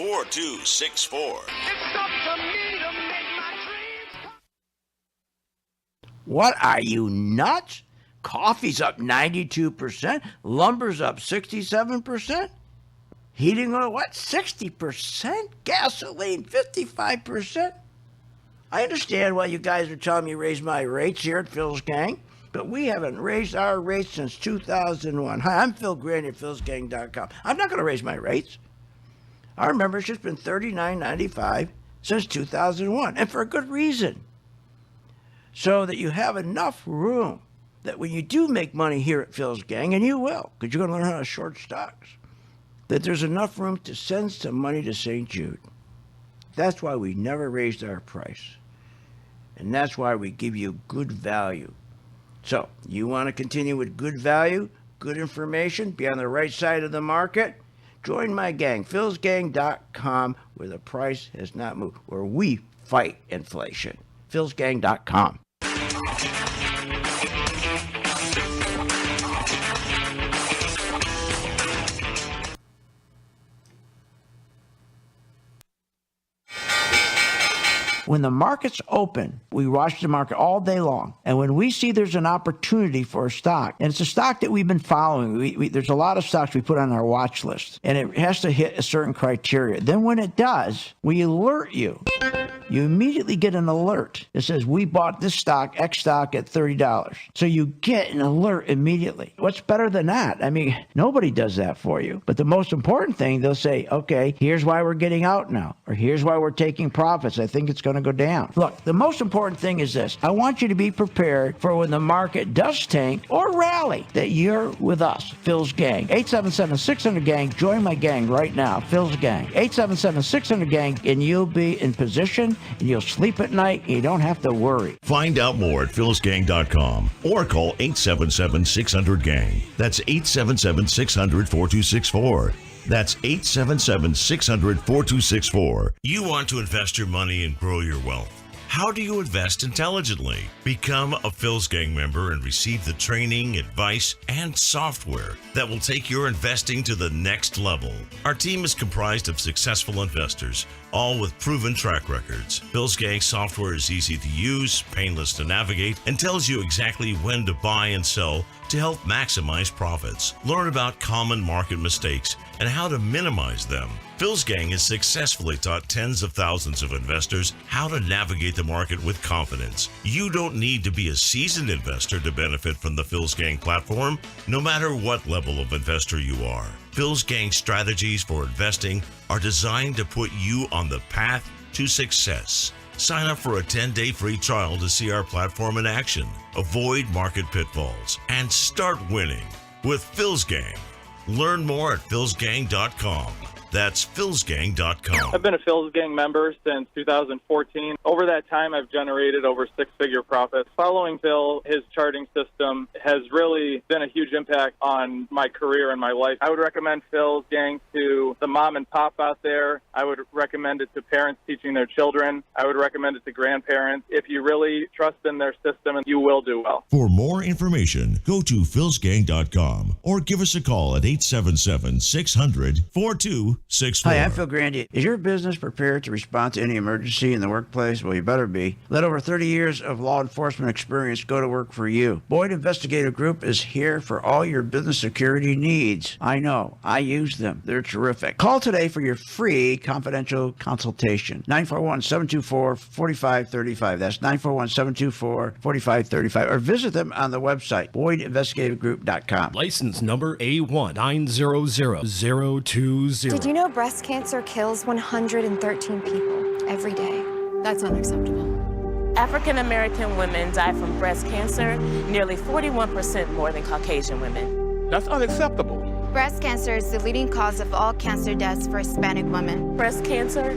4264. It's up to me to make my dreams. What, are you nuts? Coffee's up 92%, lumber's up 67%, heating oil, what, 60%, gasoline 55%. I understand why you guys are telling me to raise my rates here at Phil's Gang, but we haven't raised our rates since 2001. Hi, I'm Phil Grandy at philsgang.com. I'm not going to raise my rates. Our membership's been $39.95 since 2001, and for a good reason. So that you have enough room that when you do make money here at Phil's Gang, and you will, because you're going to learn how to short stocks, that there's enough room to send some money to St. Jude. That's why we never raised our price. And that's why we give you good value. So, you want to continue with good value, good information, be on the right side of the market? Join my gang, philsgang.com, where the price has not moved, where we fight inflation. philsgang.com. When the market's open, we watch the market all day long. And when we see there's an opportunity for a stock, and it's a stock that we've been following, there's a lot of stocks we put on our watch list, and it has to hit a certain criteria. Then when it does, we alert you. You immediately get an alert that says, we bought this stock, X stock, at $30. So you get an alert immediately. What's better than that? I mean, nobody does that for you. But the most important thing, they'll say, okay, here's why we're getting out now, or here's why we're taking profits. I think it's going to go down. Look, the most important thing is this. I want you to be prepared for when the market does tank or rally, that you're with us, Phil's Gang. 877-600-GANG. Join my gang right now, Phil's Gang. 877-600-GANG, and you'll be in position, and you'll sleep at night, and you don't have to worry. Find out more at philsgang.com or call 877-600-GANG. That's 877-600-4264. That's 877-600-4264. You want to invest your money and grow your wealth. How do you invest intelligently? Become a Phil's Gang member and receive the training, advice, and software that will take your investing to the next level. Our team is comprised of successful investors, all with proven track records. Phil's Gang software is easy to use, painless to navigate, and tells you exactly when to buy and sell to help maximize profits. Learn about common market mistakes and how to minimize them. Phil's Gang has successfully taught tens of thousands of investors how to navigate the market with confidence. You don't need to be a seasoned investor to benefit from the Phil's Gang platform, no matter what level of investor you are. Phil's Gang strategies for investing are designed to put you on the path to success. Sign up for a 10-day free trial to see our platform in action, avoid market pitfalls, and start winning with Phil's Gang. Learn more at philsgang.com. That's philsgang.com. I've been a Phil's Gang member since 2014. Over that time, I've generated over six-figure profits. Following Phil, his charting system has really been a huge impact on my career and my life. I would recommend Phil's Gang to the mom and pop out there. I would recommend it to parents teaching their children. I would recommend it to grandparents. If you really trust in their system, you will do well. For more information, go to philsgang.com or give us a call at 877-600-4264. Hi, I'm Phil Grandy. Is your business prepared to respond to any emergency in the workplace? Well, you better be. Let over 30 years of law enforcement experience go to work for you. Boyd Investigative Group is here for all your business security needs. I know. I use them. They're terrific. Call today for your free confidential consultation. 941-724-4535. That's 941-724-4535. Or visit them on the website, BoydInvestigativeGroup.com. License number A1900020. Did you know breast cancer kills 113 people every day? That's unacceptable. African American women die from breast cancer nearly 41% more than Caucasian women. That's unacceptable. Breast cancer is the leading cause of all cancer deaths for Hispanic women. Breast cancer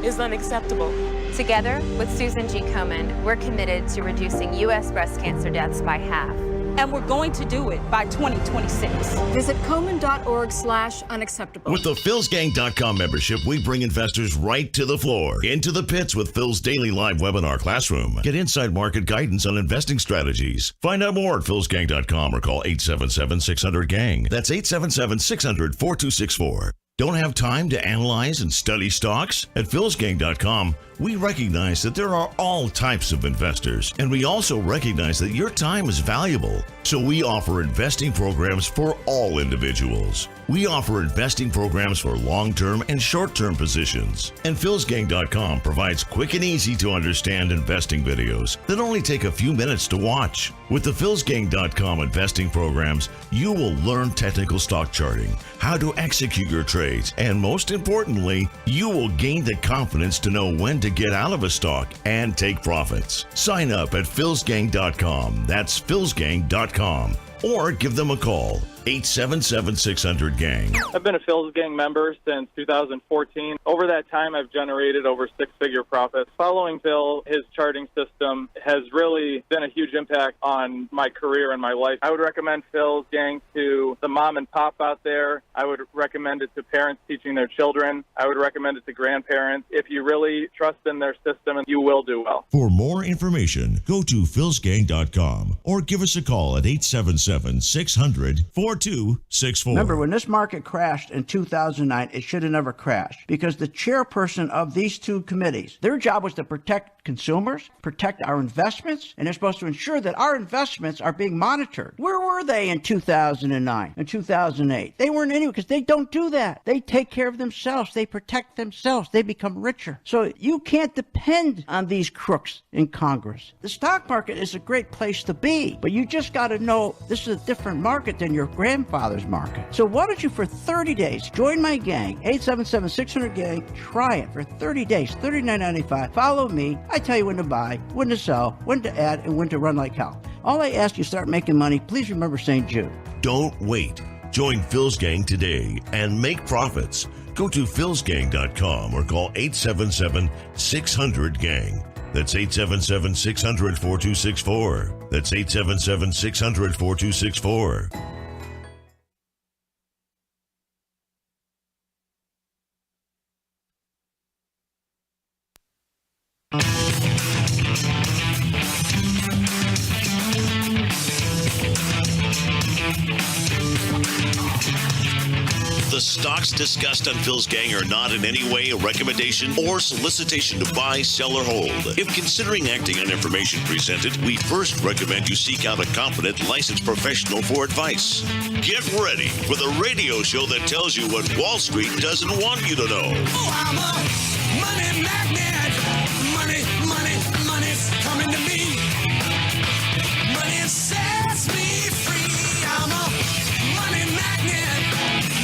is unacceptable. Together with Susan G. Komen, we're committed to reducing U.S. breast cancer deaths by half. And we're going to do it by 2026. Visit Komen.org/unacceptable. With the philsgang.com membership, we bring investors right to the floor, into the pits with Phil's daily live webinar classroom. Get inside market guidance on investing strategies. Find out more at philsgang.com or call 877-600-GANG. That's 877-600-4264. Don't have time to analyze and study stocks? At philsgang.com, we recognize that there are all types of investors, and we also recognize that your time is valuable. So we offer investing programs for all individuals. We offer investing programs for long-term and short-term positions. And philsgang.com provides quick and easy to understand investing videos that only take a few minutes to watch. With the philsgang.com investing programs, you will learn technical stock charting, how to execute your trades, and most importantly, you will gain the confidence to know when to get out of a stock and take profits. Sign up at philsgang.com. That's philsgang.com. Or give them a call, 877-600-GANG. I've been a Phil's Gang member since 2014. Over that time, I've generated over six-figure profits. Following Phil, his charting system has really been a huge impact on my career and my life. I would recommend Phil's Gang to the mom and pop out there. I would recommend it to parents teaching their children. I would recommend it to grandparents. If you really trust in their system, you will do well. For more information, go to philsgang.com or give us a call at 877-600-4264. Remember, when this market crashed in 2009, it should have never crashed because the chairperson of these two committees, their job was to protect consumers, protect our investments, and they're supposed to ensure that our investments are being monitored. Where were they in 2009 and 2008? They weren't anywhere because they don't do that. They take care of themselves. They protect themselves. They become richer. So you can't depend on these crooks in Congress. The stock market is a great place to be, but you just got to know this is a different market than your grandfather's market. So why don't you, for 30 days, join my gang, 877-600-GANG, try it for 30 days, $39.95. Follow me. I tell you when to buy, when to sell, when to add, and when to run like hell. All I ask you, start making money. Please remember St. Jude. Don't wait. Join Phil's Gang today and make profits. Go to philsgang.com or call 877-600-GANG. That's 877-600-4264. That's 877-600-4264. The stocks discussed on Phil's Gang are not in any way a recommendation or solicitation to buy, sell, or hold. If considering acting on information presented, we first recommend you seek out a competent, licensed professional for advice. Get ready for the radio show that tells you what Wall Street doesn't want you to know. Oh, I'm a money magnet. Money, money, money's coming to me. Money sets me free. I'm a money magnet.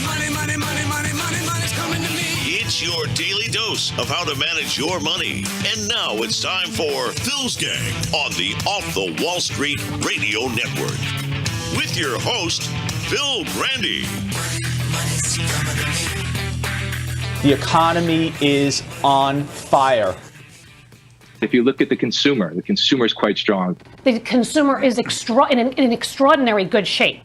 Money, money, money, money, money, money's coming to me. It's your daily dose of how to manage your money. And now it's time for Phil's Gang on the Off the Wall Street Radio Network. With your host, Phil Grandy. The economy is on fire. If you look at the consumer is quite strong. The consumer is in extraordinary good shape.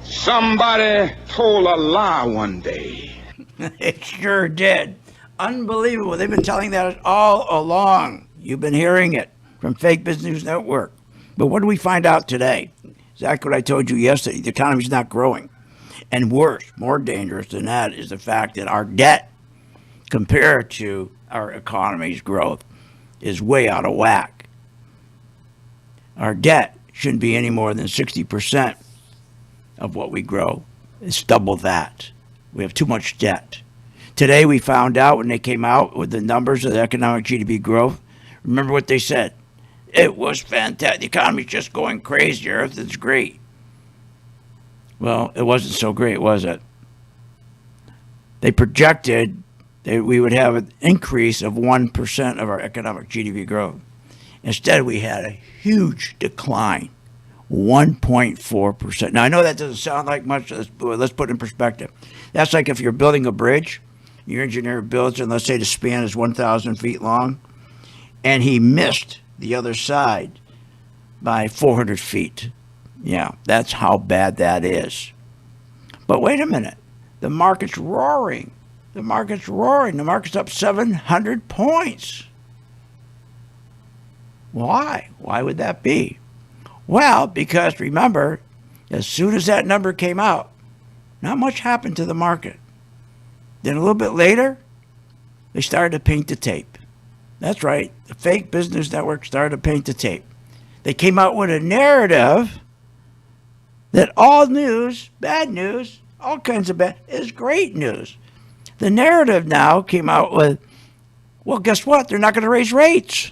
Somebody told a lie one day. It sure did. Unbelievable. They've been telling that all along. You've been hearing it from Fake Business News Network. But what do we find out today? Exactly what I told you yesterday. The economy's not growing. And worse, more dangerous than that, is the fact that our debt compared to our economy's growth is way out of whack. Our debt shouldn't be any more than 60% of what we grow. It's double that. We have too much debt. Today we found out when they came out with the numbers of the economic GDP growth, remember what they said? It was fantastic. The economy's just going crazy. Earth is great. Well, it wasn't so great, was it? They projected that we would have an increase of 1% of our economic GDP growth. Instead, we had a huge decline, 1.4%. Now, I know that doesn't sound like much. Let's put it in perspective. That's like if you're building a bridge, your engineer builds it, and let's say the span is 1,000 feet long, and he missed the other side by 400 feet. Yeah, that's how bad that is. But wait a minute. The market's roaring. The market's roaring. The market's up 700 points. Why? Why would that be? Well, because remember, as soon as that number came out, Not much happened to the market. Then a little bit later, they started to paint the tape. That's right. The fake business network started to paint the tape. They came out with a narrative that all news, bad news, all kinds of bad, is great news. The narrative now came out with, well, guess what? They're not going to raise rates.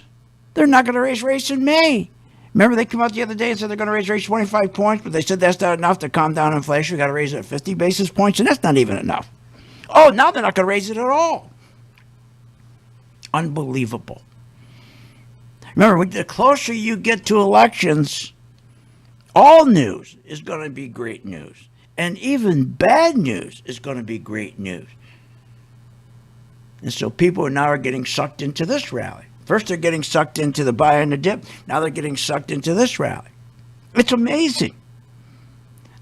They're not going to raise rates in May. Remember, they came out the other day and said they're going to raise rates 25 points, but they said that's not enough to calm down inflation. We got to raise it at 50 basis points, and that's not even enough. Oh, now they're not going to raise it at all. Unbelievable. Remember, the closer you get to elections, all news is going to be great news. And even bad news is going to be great news. And so people now are getting sucked into this rally. First, they're getting sucked into the buy and the dip. Now they're getting sucked into this rally. It's amazing.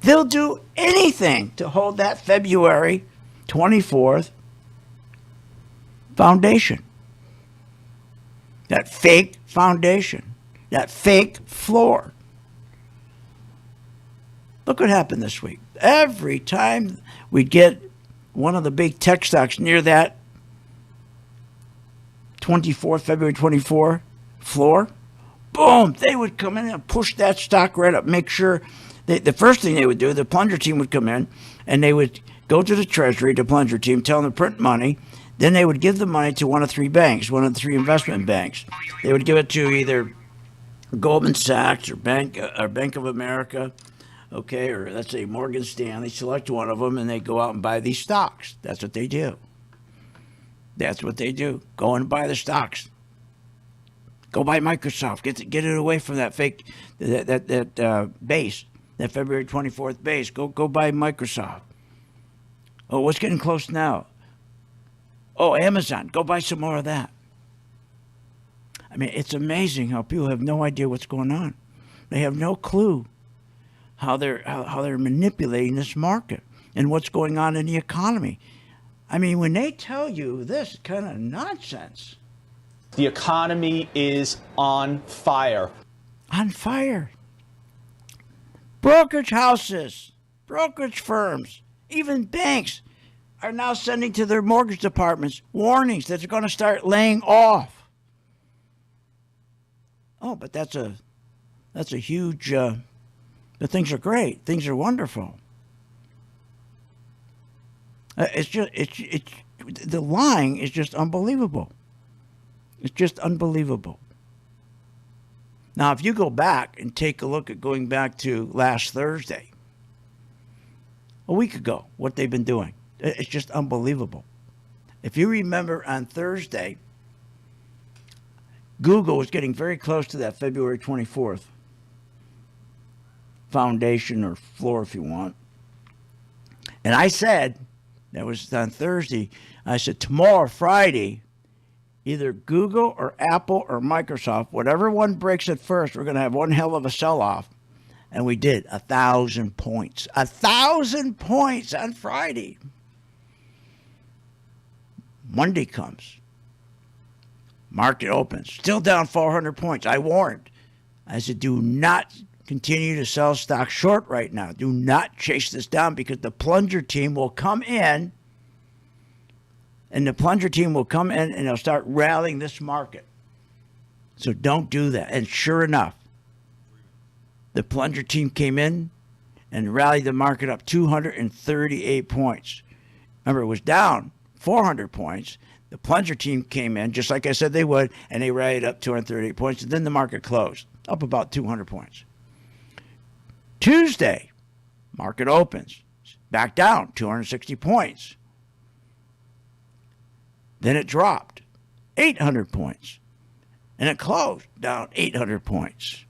They'll do anything to hold that February 24th foundation. That fake foundation. That fake floor. Look what happened this week. Every time we get one of the big tech stocks near that February 24 floor, boom, they would come in and push that stock right up. Make sure the first thing they would do, the plunger team would come in and they would go to the Treasury, the plunger team, tell them to print money. Then they would give the money to one of three banks, one of the three investment banks. They would give it to either Goldman Sachs or Bank of America, okay, or let's say Morgan Stanley. Select one of them and they go out and buy these stocks. That's what they do. That's what they do. Go and buy the stocks. Go buy Microsoft. Get it away from that fake that base, that February 24th base. Go buy Microsoft. Oh, what's getting close now? Oh, Amazon. Go buy some more of that. I mean, it's amazing how people have no idea what's going on. They have no clue how they're manipulating this market and what's going on in the economy. I mean, when they tell you this kind of nonsense. The economy is on fire. On fire. Brokerage houses, brokerage firms, even banks are now sending to their mortgage departments warnings that they're going to start laying off. Oh, but that's a huge, the things are great. Things are wonderful. The lying is just unbelievable. It's just unbelievable. Now, if you go back and take a look at going back to last Thursday, a week ago, what they've been doing, it's just unbelievable. If you remember on Thursday, Google was getting very close to that February 24th foundation or floor, if you want. And I said, that was on Thursday, I said, tomorrow, Friday, either Google or Apple or Microsoft, whatever one breaks it first, we're going to have one hell of a sell-off. And we did, 1,000 points. 1,000 points on Friday. Monday comes. Market opens. Still down 400 points. I warned. I said, do not continue to sell stock short right now. Do not chase this down because the plunger team will come in and they'll start rallying this market. So don't do that. And sure enough, the plunger team came in and rallied the market up 238 points. Remember, it was down 400 points. The plunger team came in, just like I said they would, and they rallied up 238 points. And then the market closed, up about 200 points. Tuesday, market opens, back down 260 points. Then it dropped 800 points. And it closed down 800 points.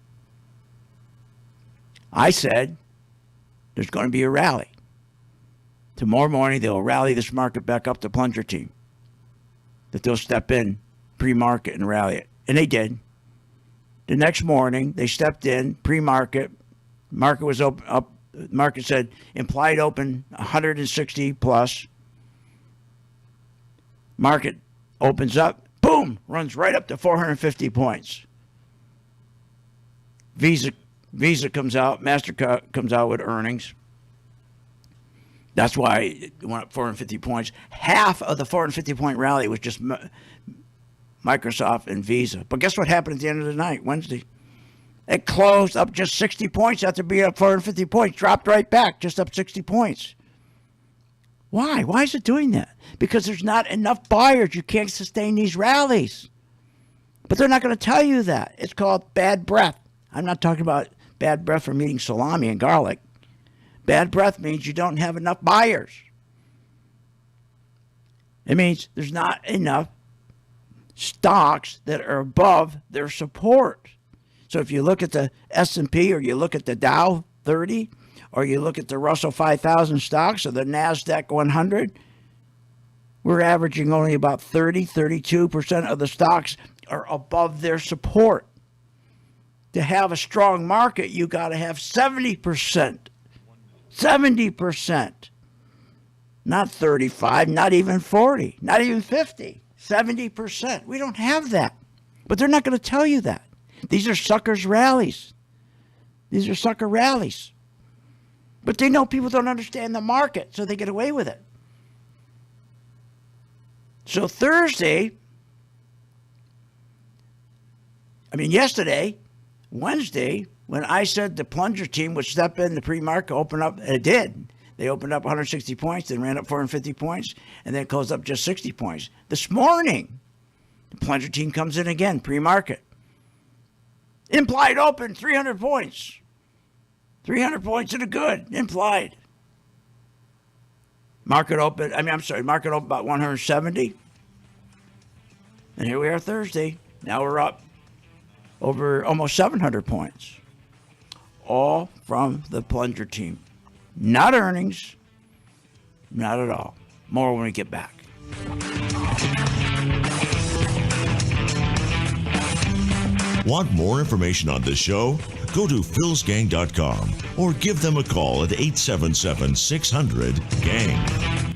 I said, there's going to be a rally. Tomorrow morning, they'll rally this market back up to plunger team. That they'll step in pre-market and rally it. And they did. The next morning, they stepped in pre-market. Market was up. Market said implied open 160 plus. Market opens up, boom, runs right up to 450 points. Visa comes out, MasterCard comes out with earnings. That's why it went up 450 points. Half of the 450-point rally was just Microsoft and Visa. But guess what happened at the end of the night, Wednesday? It closed up just 60 points after being up 450 points. Dropped right back, just up 60 points. Why? Why is it doing that? Because there's not enough buyers. You can't sustain these rallies. But they're not going to tell you that. It's called bad breath. I'm not talking about bad breath from eating salami and garlic. Bad breath means you don't have enough buyers. It means there's not enough stocks that are above their support. So if you look at the S&P or you look at the Dow 30 or you look at the Russell 5000 stocks or the NASDAQ 100, we're averaging only about 32% of the stocks are above their support. To have a strong market, you got to have 70%. 70%. Not 35, not even 40, not even 50. 70%. We don't have that. But they're not going to tell you that. These are suckers' rallies. These are sucker rallies. But they know people don't understand the market, so they get away with it. So yesterday, Wednesday, when I said the plunger team would step in, the pre-market open up, it did. They opened up 160 points, then ran up 450 points, and then closed up just 60 points. This morning, the plunger team comes in again, pre-market. Implied open, 300 points. 300 points to the good, implied. Market open about 170. And here we are Thursday. Now we're up over almost 700 points. All from the plunger team. Not earnings. Not at all. More when we get back. Want more information on this show? Go to philsgang.com or give them a call at 877-600-GANG.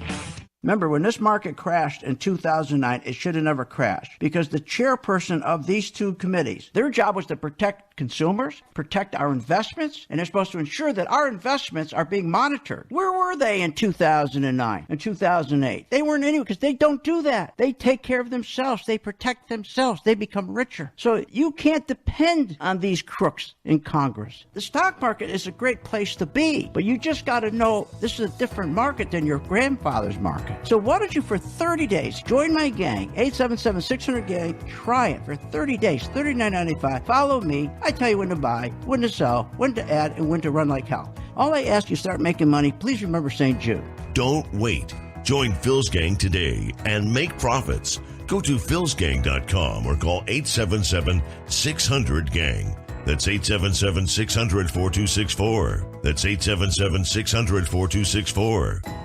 Remember, when this market crashed in 2009, it should have never crashed because the chairperson of these two committees, their job was to protect consumers, protect our investments, and they're supposed to ensure that our investments are being monitored. Where were they in 2009 and 2008? They weren't anywhere because they don't do that. They take care of themselves. They protect themselves. They become richer. So you can't depend on these crooks in Congress. The stock market is a great place to be, but you just got to know this is a different market than your grandfather's market. So why don't you, for 30 days, join my gang, 877-600-GANG, try it for 30 days, $39.95. Follow me. I tell you when to buy, when to sell, when to add, and when to run like hell. All I ask you, start making money. Please remember St. Jude. Don't wait. Join Phil's Gang today and make profits. Go to philsgang.com or call 877-600-GANG. That's 877-600-4264. That's 877-600-4264.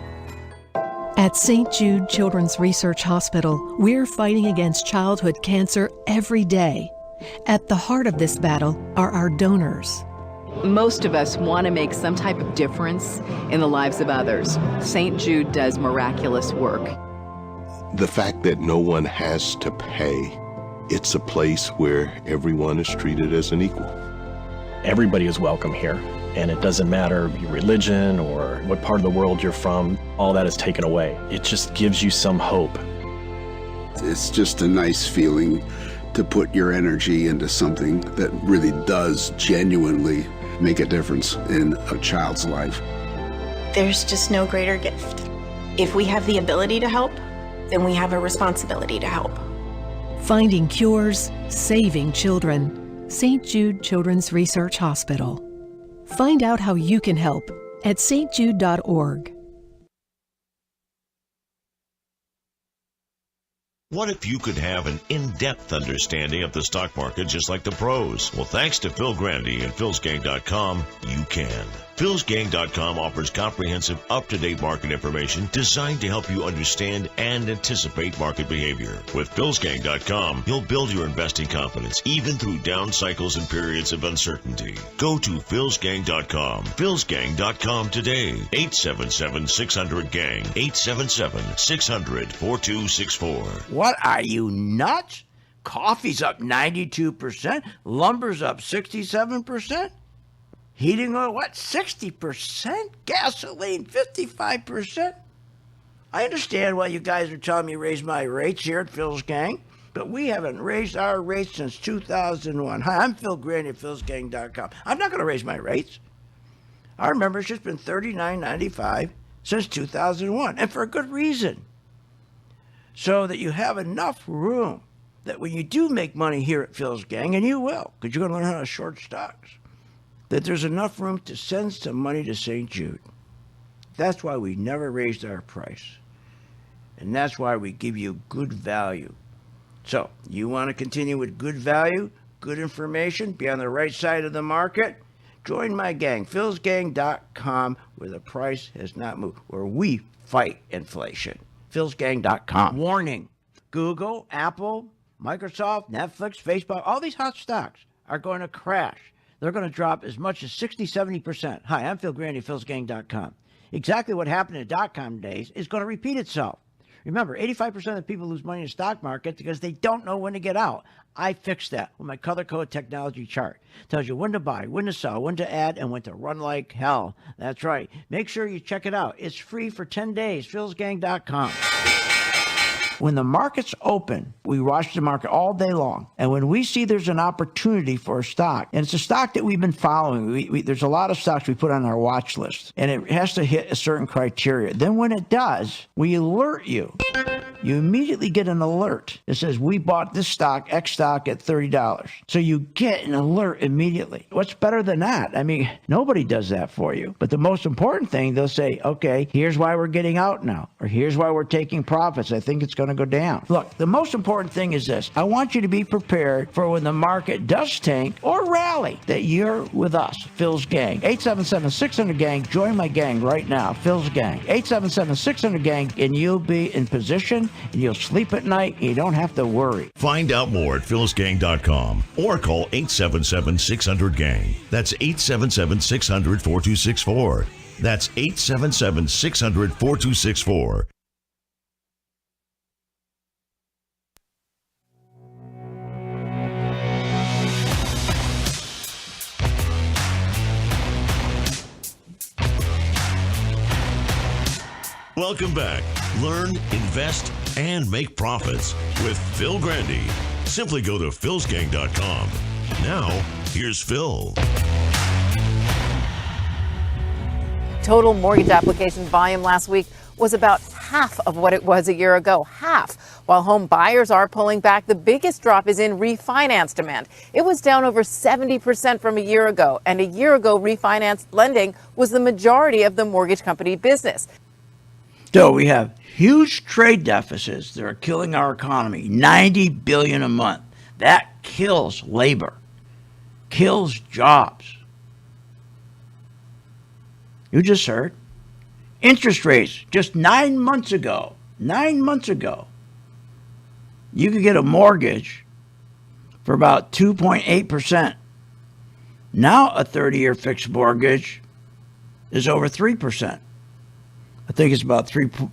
At St. Jude Children's Research Hospital, we're fighting against childhood cancer every day. At the heart of this battle are our donors. Most of us want to make some type of difference in the lives of others. St. Jude does miraculous work. The fact that no one has to pay, it's a place where everyone is treated as an equal. Everybody is welcome here. And it doesn't matter your religion or what part of the world you're from, all that is taken away. It just gives you some hope. It's just a nice feeling to put your energy into something that really does genuinely make a difference in a child's life. There's just no greater gift. If we have the ability to help, then we have a responsibility to help. Finding cures, saving children. St. Jude Children's Research Hospital. Find out how you can help at stjude.org. What if you could have an in-depth understanding of the stock market just like the pros? Well, thanks to Phil Grandy and philsgang.com, you can. philsgang.com offers comprehensive, up-to-date market information designed to help you understand and anticipate market behavior. With philsgang.com, you'll build your investing confidence even through down cycles and periods of uncertainty. Go to philsgang.com. philsgang.com today. 877-600-GANG. 877-600-4264. What, are you nuts? Coffee's up 92%. Lumber's up 67%. Heating oil, what, 60%? Gasoline, 55%? I understand why you guys are telling me to raise my rates here at Phil's Gang, but we haven't raised our rates since 2001. Hi, I'm Phil Grandy at philsgang.com. I'm not going to raise my rates. Our membership's been $39.95 since 2001, and for a good reason. So that you have enough room that when you do make money here at Phil's Gang, and you will, because you're going to learn how to short stocks, that there's enough room to send some money to St. Jude. That's why we never raised our price. And that's why we give you good value. So, you want to continue with good value, good information, be on the right side of the market? Join my gang, philsgang.com, where the price has not moved, where we fight inflation. philsgang.com. Warning, Google, Apple, Microsoft, Netflix, Facebook, all these hot stocks are going to crash. They're going to drop as much as 60, 70%. Hi, I'm Phil Grandy, philsgang.com. Exactly what happened in the dot-com days is going to repeat itself. Remember, 85% of people lose money in the stock market because they don't know when to get out. I fixed that with my color code technology chart. It tells you when to buy, when to sell, when to add, and when to run like hell. That's right. Make sure you check it out. It's free for 10 days. philsgang.com. When the markets open, we watch the market all day long. And when we see there's an opportunity for a stock, and it's a stock that we've been following, there's a lot of stocks we put on our watch list, and it has to hit a certain criteria. Then when it does, we alert you. You immediately get an alert that says, we bought this stock, X stock, at $30. So you get an alert immediately. What's better than that? I mean, nobody does that for you. But the most important thing, they'll say, okay, here's why we're getting out now, or here's why we're taking profits. I think it's going to go down. Look, the most important thing is this. I want you to be prepared for when the market does tank or rally, that you're with us, Phil's Gang. 877-600-GANG. Join my gang right now, Phil's Gang. 877-600-GANG, and you'll be in position, and you'll sleep at night, and you don't have to worry. Find out more at philsgang.com or call 877-600-GANG. That's 877-600-4264. That's 877-600-4264. Welcome back. Learn, invest, and make profits with Phil Grandy. Simply go to philsgang.com. Now, here's Phil. Total mortgage application volume last week was about half of what it was a year ago. Half. While home buyers are pulling back, the biggest drop is in refinance demand. It was down over 70% from a year ago. And a year ago, refinance lending was the majority of the mortgage company business. So we have huge trade deficits that are killing our economy, $90 billion a month. That kills labor, kills jobs. You just heard. Interest rates, just 9 months ago, you could get a mortgage for about 2.8%. Now a 30-year fixed mortgage is over 3%. I think it's about 5.4%.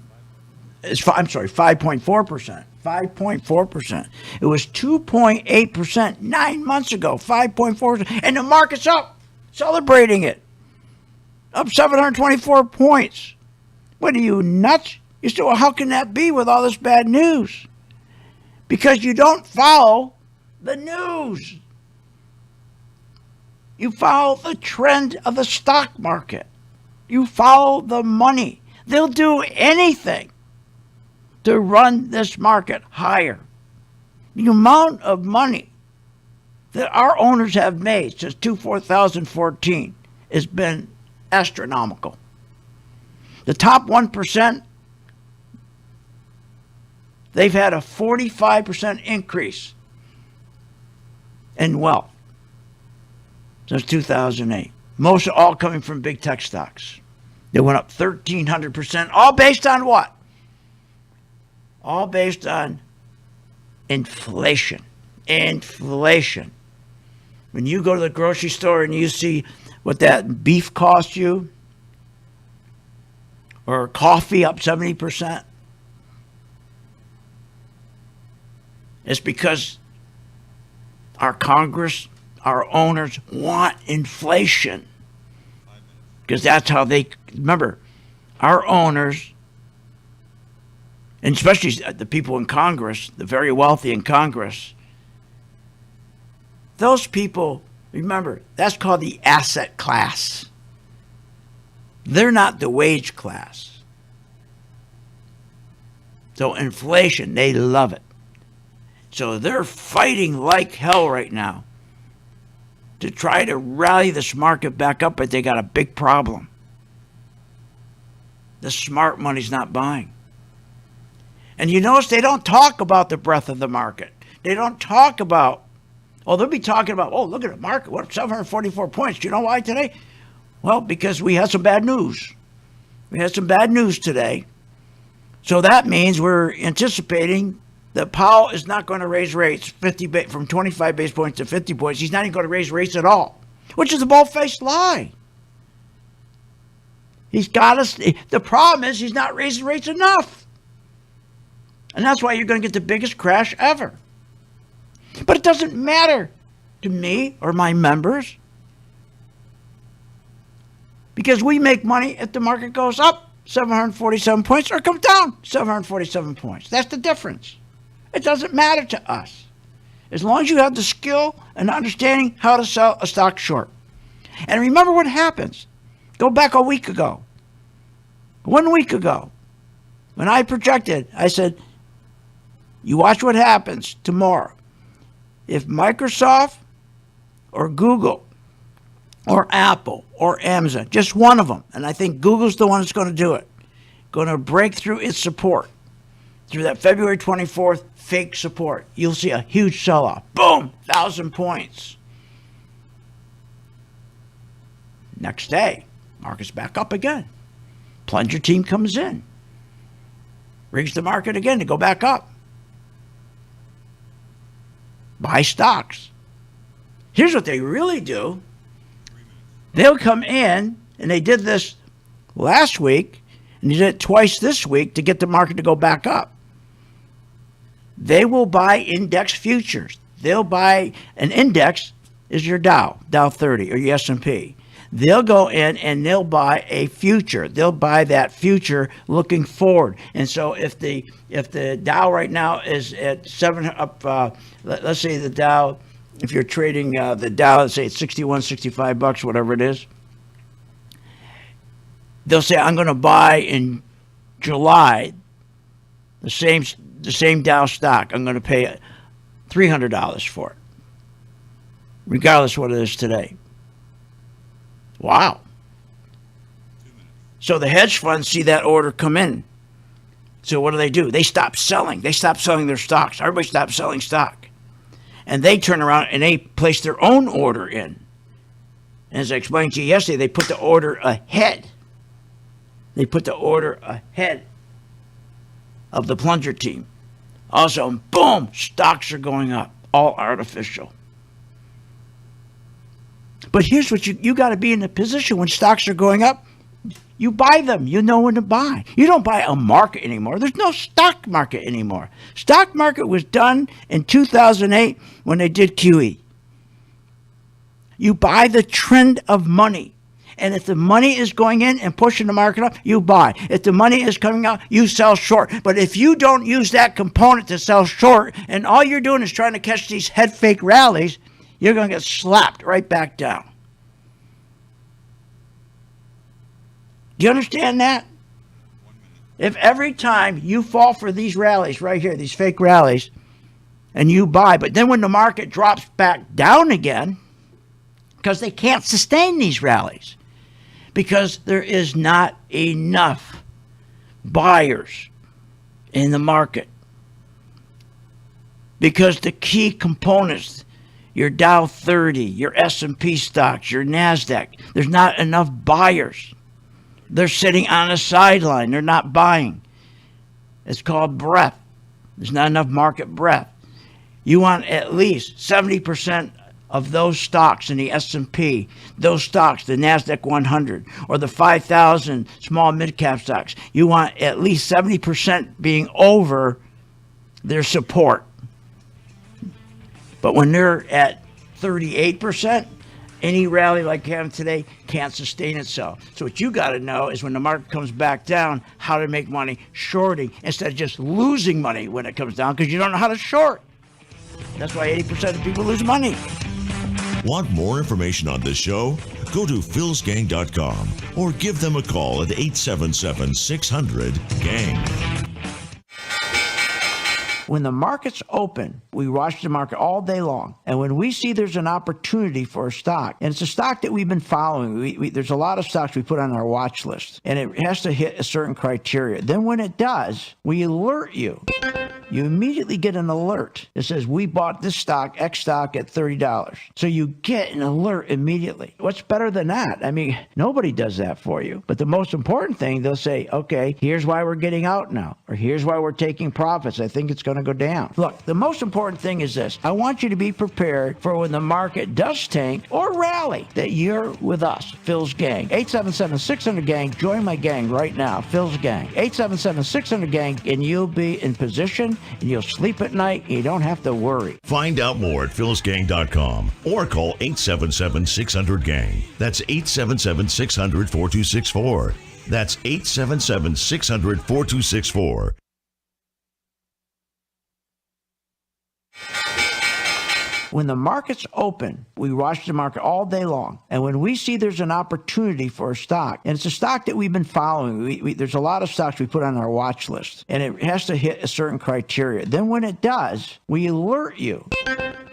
5.4%. It was 2.8% 9 months ago, 5.4%. And the market's up, celebrating it. Up 724 points. What are you, nuts? You say, well, how can that be with all this bad news? Because you don't follow the news. You follow the trend of the stock market. You follow the money. They'll do anything to run this market higher. The amount of money that our owners have made since 2014 has been astronomical. The top 1%, they've had a 45% increase in wealth since 2008. Most all coming from big tech stocks. They went up 1,300%, all based on what? All based on inflation. Inflation. When you go to the grocery store and you see what that beef costs you, or coffee up 70%, it's because our Congress, our owners want inflation. Because that's how they, remember, our owners, and especially the people in Congress, the very wealthy in Congress, those people, remember, that's called the asset class. They're not the wage class. So inflation, they love it. So they're fighting like hell right now to try to rally this market back up, but they got a big problem. The smart money's not buying. And you notice they don't talk about the breadth of the market. They don't talk about, they'll be talking about, look at the market, what, 744 points. Do you know why today? Well, because we had some bad news. We had some bad news today. So that means we're anticipating that Powell is not going to raise rates from 25 base points to 50 points. He's not even going to raise rates at all, which is a bald-faced lie. He's got us. The problem is he's not raising rates enough. And that's why you're going to get the biggest crash ever. But it doesn't matter to me or my members, because we make money if the market goes up 747 points or comes down 747 points. That's the difference. It doesn't matter to us. As long as you have the skill and understanding how to sell a stock short. And remember what happens. Go back a week ago. 1 week ago, when I projected, I said, you watch what happens tomorrow. If Microsoft or Google or Apple or Amazon, just one of them, and I think Google's the one that's going to do it, going to break through its support, through that February 24th fake support, you'll see a huge sell-off. Boom, 1,000 points. Next day, market's back up again. Plunger team comes in, rigs the market again to go back up. Buy stocks. Here's what they really do. They'll come in, and they did this last week, and they did it twice this week to get the market to go back up. They will buy index futures. They'll buy an index is your Dow 30 or your S&P. They'll go in and they'll buy a future. They'll buy that future looking forward. And so if the Dow right now is at let's say the Dow, if you're trading the Dow, let's say it's 61, 65 bucks, whatever it is, they'll say, I'm going to buy in July the same Dow stock. I'm going to pay $300 for it, regardless of what it is today. Wow. So the hedge funds see that order come in. So what do? They stop selling. They stop selling their stocks. Everybody stops selling stock. And they turn around and they place their own order in. And as I explained to you yesterday, they put the order ahead. They put the order ahead of the plunger team. Also, boom, stocks are going up. All artificial. But here's what you got to be in a position when stocks are going up. You buy them. You know when to buy. You don't buy a market anymore. There's no stock market anymore. Stock market was done in 2008 when they did QE. You buy the trend of money. And if the money is going in and pushing the market up, you buy. If the money is coming out, you sell short. But if you don't use that component to sell short, and all you're doing is trying to catch these head fake rallies, you're going to get slapped right back down. Do you understand that? If every time you fall for these rallies right here, these fake rallies, and you buy, but then when the market drops back down again, because they can't sustain these rallies, because there is not enough buyers in the market, because the key components, your Dow 30, your S&P stocks, your NASDAQ, there's not enough buyers. They're sitting on the sideline. They're not buying. It's called breadth. There's not enough market breadth. You want at least 70% of those stocks in the S&P, those stocks, the NASDAQ 100, or the 5,000 small mid-cap stocks. You want at least 70% being over their support. But when they're at 38%, Any rally like you have today can't sustain itself. So what you got to know is when the market comes back down, how to make money shorting instead of just losing money when it comes down because you don't know how to short. That's why 80% of people lose money. Want more information on this show? Go to philsgang.com or give them a call at 877-600-GANG. When the market's open, we watch the market all day long. And when we see there's an opportunity for a stock, and it's a stock that we've been following, there's a lot of stocks we put on our watch list, and it has to hit a certain criteria. Then when it does, we alert you. You immediately get an alert that says, we bought this stock, X stock, at $30. So you get an alert immediately. What's better than that? I mean, nobody does that for you. But the most important thing, they'll say, okay, here's why we're getting out now, or here's why we're taking profits. I think it's going to go down. Look, the most important thing is this. I want you to be prepared for when the market does tank or rally, that you're with us, Phil's Gang. 877-600-GANG. Join my gang right now, Phil's Gang. 877-600-GANG, and you'll be in position, and you'll sleep at night, and you don't have to worry. Find out more at philsgang.com or call 877-600-GANG. That's 877-600-4264. That's 877-600-4264. When the market's open, we watch the market all day long. And when we see there's an opportunity for a stock, and it's a stock that we've been following, there's a lot of stocks we put on our watch list, and it has to hit a certain criteria. Then when it does, we alert you.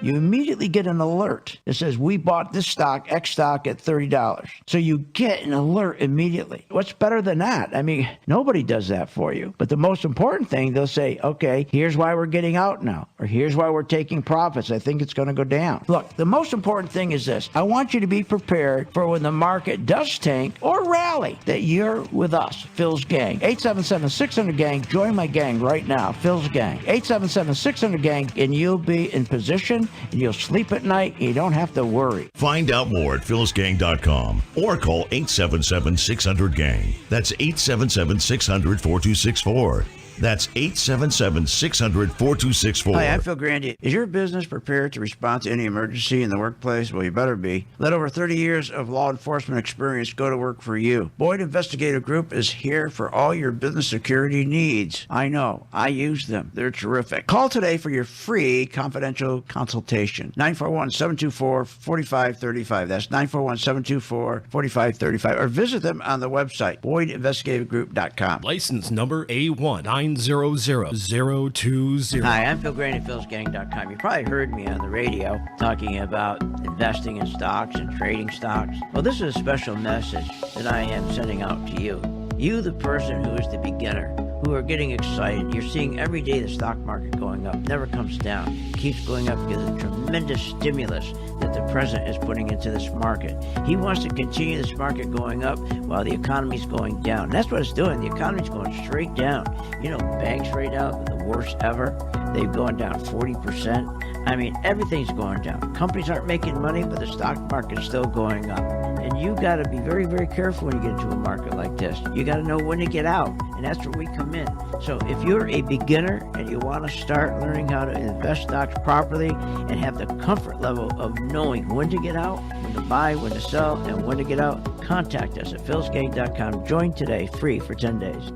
You immediately get an alert that says, we bought this stock, X stock, at $30. So you get an alert immediately. What's better than that? I mean, nobody does that for you. But the most important thing, they'll say, okay, here's why we're getting out now, or here's why we're taking profits. I think it's going to go down. Look, the most important thing is this. I want you to be prepared for when the market does tank or rally, that you're with us, Phil's Gang. 877-600-GANG. Join my gang right now, Phil's Gang. 877-600-GANG, and you'll be in position, and you'll sleep at night, and you don't have to worry. Find out more at philsgang.com or call 877-600-GANG. That's 877-600-4264. That's 877-600-4264. Hi, I'm Phil Grandy. Is your business prepared to respond to any emergency in the workplace? Well, you better be. Let over 30 years of law enforcement experience go to work for you. Boyd Investigative Group is here for all your business security needs. I know. I use them. They're terrific. Call today for your free confidential consultation. 941-724-4535. That's 941-724-4535. Or visit them on the website, BoydInvestigativeGroup.com. License number A1 900-020. Hi, I'm Phil Grandy, philsgang.com. You probably heard me on the radio talking about investing in stocks and trading stocks. Well, this is a special message that I am sending out to you. You, the person who is the beginner, who are getting excited. You're seeing every day the stock market going up, never comes down. It keeps going up because of the tremendous stimulus that the president is putting into this market. He wants to continue this market going up while the economy's going down. And that's what it's doing. The economy's going straight down. You know, banks right now, the worst ever. They've gone down 40%. I mean, everything's going down. Companies aren't making money, but the stock market's still going up. And you got to be very, very careful when you get into a market like this. You got to know when to get out, and that's where we come in. So if you're a beginner and you want to start learning how to invest stocks properly and have the comfort level of knowing when to get out, when to buy, when to sell, and when to get out, contact us at philsgang.com. Join today, free for 10 days.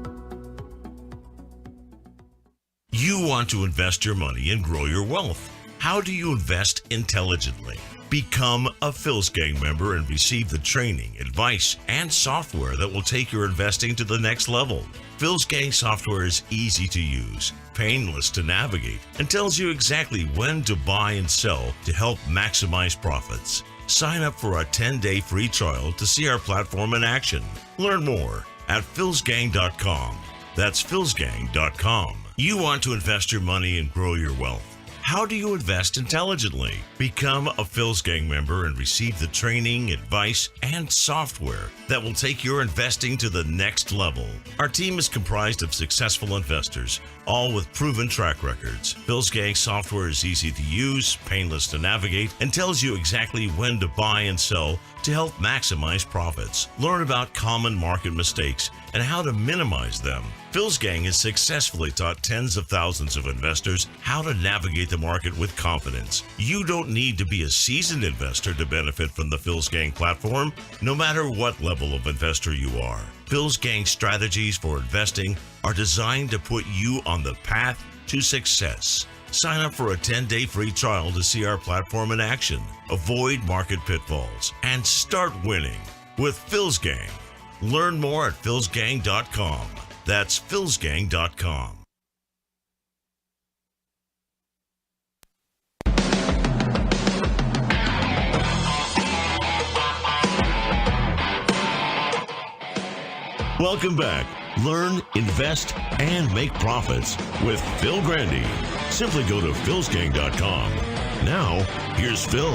You want to invest your money and grow your wealth. How do you invest intelligently? Become a Phil's Gang member and receive the training, advice, and software that will take your investing to the next level. Phil's Gang software is easy to use, painless to navigate, and tells you exactly when to buy and sell to help maximize profits. Sign up for a 10-day free trial to see our platform in action. Learn more at philsgang.com. That's philsgang.com. You want to invest your money and grow your wealth. How do you invest intelligently? Become a Phil's Gang member and receive the training, advice, and software that will take your investing to the next level. Our team is comprised of successful investors, all with proven track records. Phil's Gang software is easy to use, painless to navigate, and tells you exactly when to buy and sell to help maximize profits. Learn about common market mistakes and how to minimize them. Phil's Gang has successfully taught tens of thousands of investors how to navigate the market with confidence. You don't need to be a seasoned investor to benefit from the Phil's Gang platform, no matter what level of investor you are. Phil's Gang strategies for investing are designed to put you on the path to success. Sign up for a 10-day free trial to see our platform in action, avoid market pitfalls, and start winning with Phil's Gang. Learn more at philsgang.com. That's philsgang.com. Welcome back. Learn, invest, and make profits with Phil Grandy. Simply go to philsgang.com. Now, here's Phil.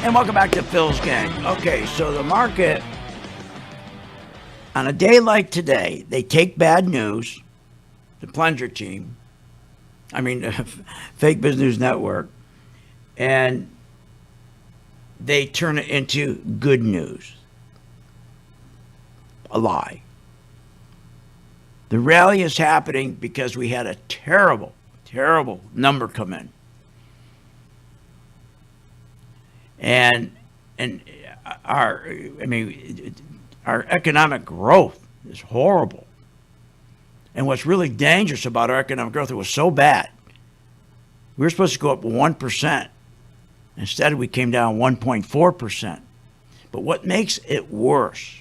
And welcome back to Phil's Gang. Okay, so the market, on a day like today, they take bad news, the plunger team, Fake Business News Network, and they turn it into good news. A lie. The rally is happening because we had a terrible, terrible number come in. And our economic growth is horrible. And what's really dangerous about our economic growth, it was so bad. We were supposed to go up 1%. Instead, we came down 1.4%. But what makes it worse,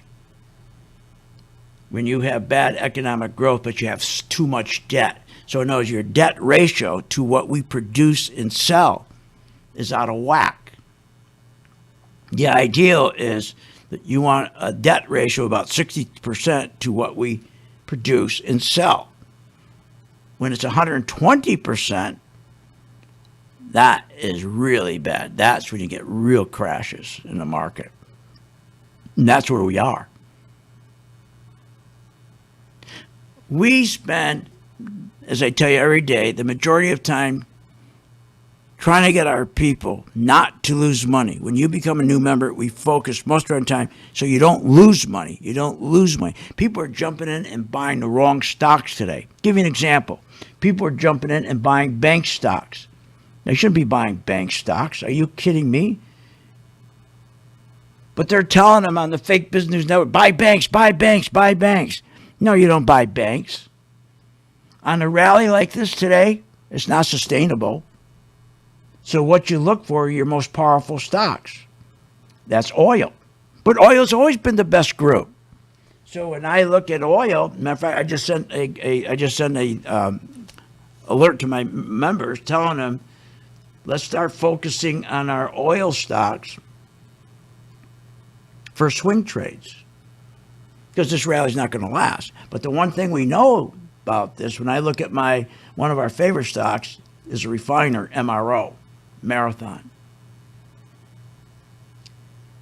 when you have bad economic growth, but you have too much debt. So in other words, your debt ratio to what we produce and sell is out of whack. The ideal is that you want a debt ratio about 60% to what we produce and sell. When it's 120%, that is really bad. That's when you get real crashes in the market. And that's where we are. We spend, as I tell you every day, the majority of time trying to get our people not to lose money. When you become a new member, we focus most of our time so you don't lose money. You don't lose money. People are jumping in and buying the wrong stocks today. Give you an example. People are jumping in and buying bank stocks. They shouldn't be buying bank stocks. Are you kidding me? But they're telling them on the Fake Business News Network, buy banks, buy banks, buy banks. No, you don't buy banks. On a rally like this today, it's not sustainable. So what you look for are your most powerful stocks. That's oil. But oil's always been the best group. So when I look at oil, matter of fact, I just sent a alert to my members telling them, let's start focusing on our oil stocks for swing trades. Because this rally is not going to last. But the one thing we know about this, when I look at one of our favorite stocks, is a refiner, MRO, Marathon.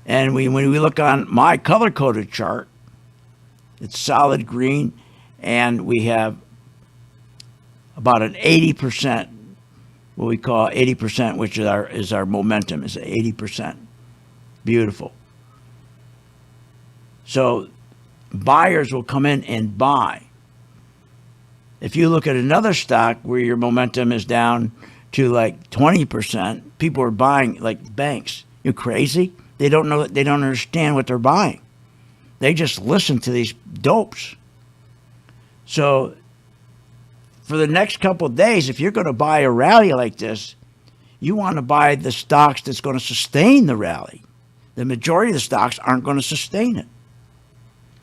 And when we look on my color-coded chart, it's solid green, and we have about an 80%, what we call 80%, which is our momentum, is 80%. Beautiful. So buyers will come in and buy. If you look at another stock where your momentum is down to like 20%, people are buying like banks. You're crazy? They don't know, they don't understand what they're buying. They just listen to these dopes. So for the next couple of days, if you're going to buy a rally like this, you want to buy the stocks that's going to sustain the rally. The majority of the stocks aren't going to sustain it.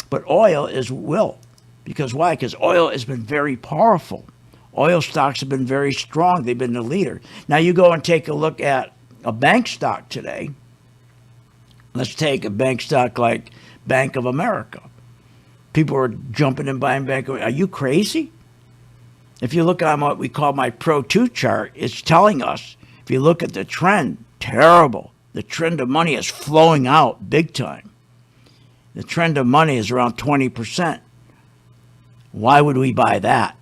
But oil will. Because why? Because oil has been very powerful. Oil stocks have been very strong. They've been the leader. Now you go and take a look at a bank stock today. Let's take a bank stock like Bank of America. People are jumping and buying Bank of America. Are you crazy? If you look on what we call my Pro 2 chart, it's telling us, if you look at the trend, terrible. The trend of money is flowing out big time. The trend of money is around 20%. Why would we buy that?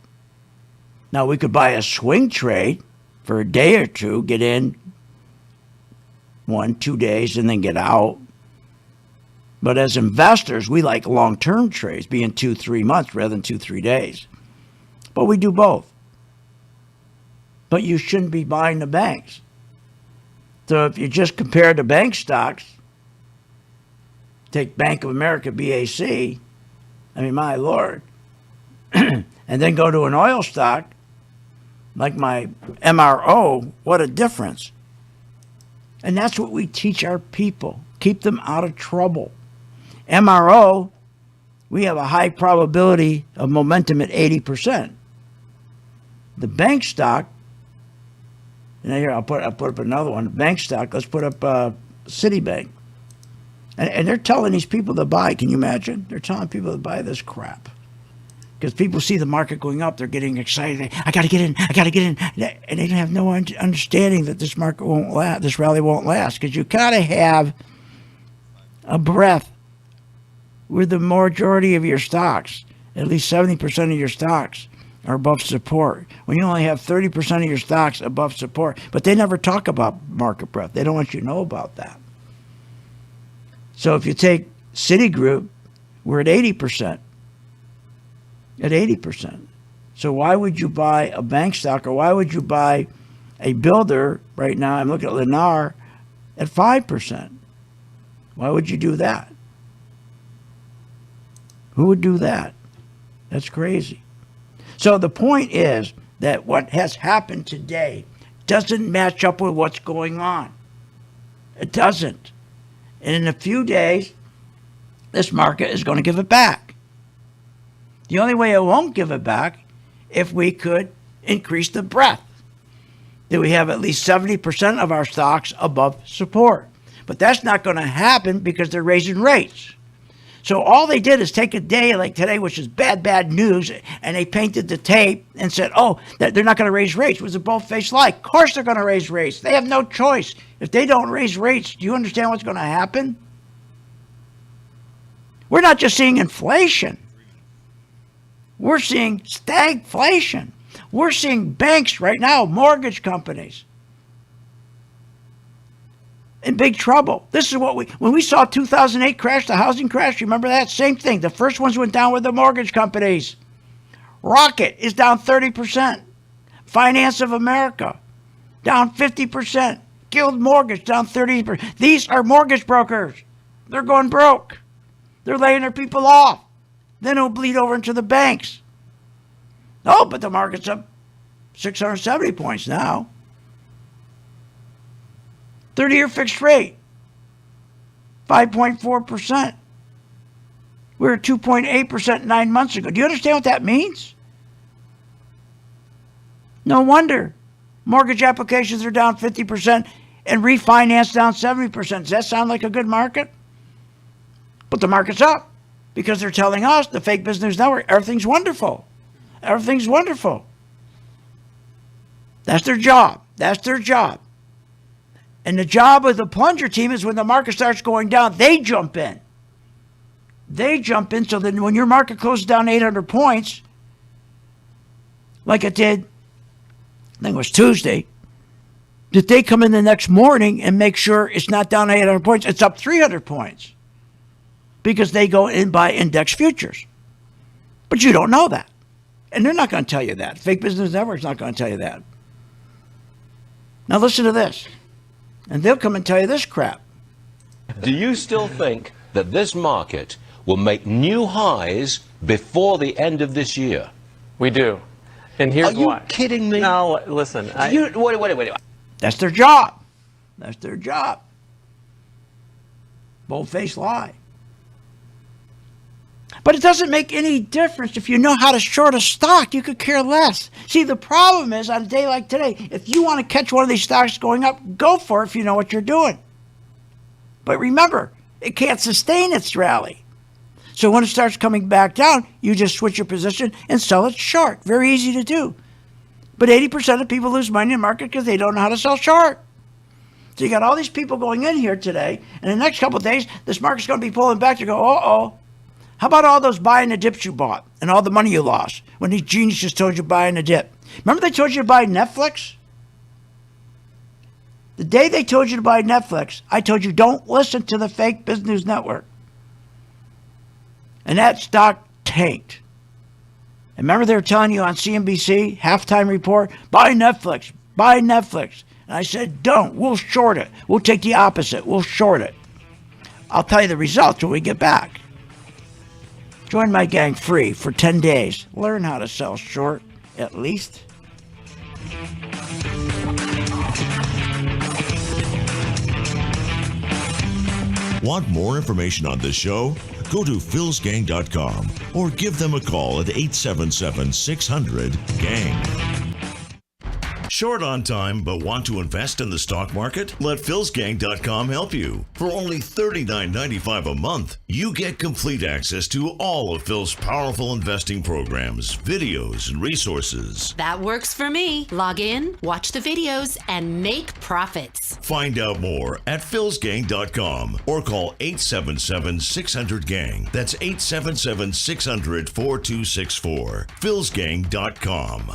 Now, we could buy a swing trade for a day or two, get in 1-2 days, and then get out. But as investors, we like long-term trades, being 2-3 months rather than 2-3 days. But we do both. But you shouldn't be buying the banks. So if you just compare the bank stocks, take Bank of America, BAC, I mean, my Lord, and then go to an oil stock like my MRO, what a difference. And that's what we teach our people. Keep them out of trouble. MRO, we have a high probability of momentum at 80%. The bank stock, and here I'll put up another one. Bank stock, let's put up Citibank. And they're telling these people to buy. Can you imagine? They're telling people to buy this crap. Because people see the market going up, they're getting excited. I got to get in. I got to get in. And they have no understanding that this market won't last. This rally won't last. Because you got to have a breath where the majority of your stocks, at least 70% of your stocks, are above support. When you only have 30% of your stocks above support. But they never talk about market breadth. They don't want you to know about that. So if you take Citigroup, we're at 80%. At 80%. So why would you buy a bank stock, or why would you buy a builder right now? I'm looking at Lennar at 5%. Why would you do that? Who would do that? That's crazy. So the point is that what has happened today doesn't match up with what's going on. It doesn't. And in a few days, this market is going to give it back. The only way it won't give it back if we could increase the breadth. That we have at least 70% of our stocks above support. But that's not going to happen because they're raising rates. So all they did is take a day like today, which is bad news, and they painted the tape and said, oh, that they're not going to raise rates. It was a bold-faced lie. Of course they're going to raise rates. They have no choice. If they don't raise rates, do you understand what's going to happen? We're not just seeing inflation. We're seeing stagflation. We're seeing banks right now, mortgage companies, in big trouble. This is what when we saw 2008 crash, the housing crash, remember that? Same thing. The first ones went down with the mortgage companies. Rocket is down 30%. Finance of America, down 50%. Guild Mortgage, down 30%. These are mortgage brokers. They're going broke. They're laying their people off. Then it'll bleed over into the banks. Oh, but the market's up 670 points now. 30-year fixed rate, 5.4%. We were at 2.8% 9 months ago. Do you understand what that means? No wonder. Mortgage applications are down 50% and refinance down 70%. Does that sound like a good market? But the market's up because they're telling us, the fake business network, everything's wonderful. Everything's wonderful. That's their job. That's their job. And the job of the plunger team is when the market starts going down, they jump in. They jump in so that when your market closes down 800 points, like it did, I think it was Tuesday, that they come in the next morning and make sure it's not down 800 points, it's up 300 points. Because they go in buy index futures. But you don't know that. And they're not going to tell you that. Fake Business Network's not going to tell you that. Now listen to this. And they'll come and tell you this crap. Do you still think that this market will make new highs before the end of this year? We do. And here's why. Are you kidding me? No, listen. Wait. That's their job. That's their job. Bold-faced lie. But it doesn't make any difference if you know how to short a stock. You could care less. See, the problem is on a day like today, if you want to catch one of these stocks going up, go for it if you know what you're doing. But remember, it can't sustain its rally. So when it starts coming back down, you just switch your position and sell it short. Very easy to do. But 80% of people lose money in the market because they don't know how to sell short. So you got all these people going in here today, and the next couple of days, this market's going to be pulling back to go, uh-oh. How about all those buying the dips you bought and all the money you lost when these geniuses told you buying a dip? Remember they told you to buy Netflix? The day they told you to buy Netflix, I told you don't listen to the fake business network. And that stock tanked. And remember they were telling you on CNBC, halftime report, buy Netflix, buy Netflix. And I said, don't. We'll short it. We'll take the opposite. We'll short it. I'll tell you the results when we get back. Join my gang free for 10 days. Learn how to sell short, at least. Want more information on this show? Go to philsgang.com or give them a call at 877-600-GANG. Short on time but want to invest in the stock market? Let philsgang.com help you. For only $39.95 a month, you get complete access to all of Phil's powerful investing programs, videos, and resources. That works for me. Log in, watch the videos, and make profits. Find out more at philsgang.com or call 877-600-GANG. That's 877-600-4264. philsgang.com.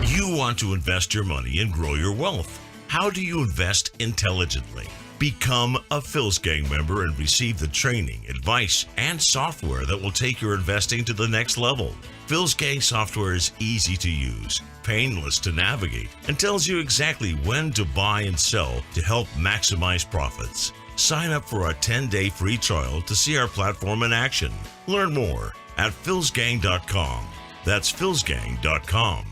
You want to invest your money and grow your wealth. How do you invest intelligently? Become a Phil's Gang member and receive the training, advice, and software that will take your investing to the next level. Phil's Gang software is easy to use, painless to navigate, and tells you exactly when to buy and sell to help maximize profits. Sign up for a 10-day free trial to see our platform in action. Learn more at philsgang.com. That's philsgang.com.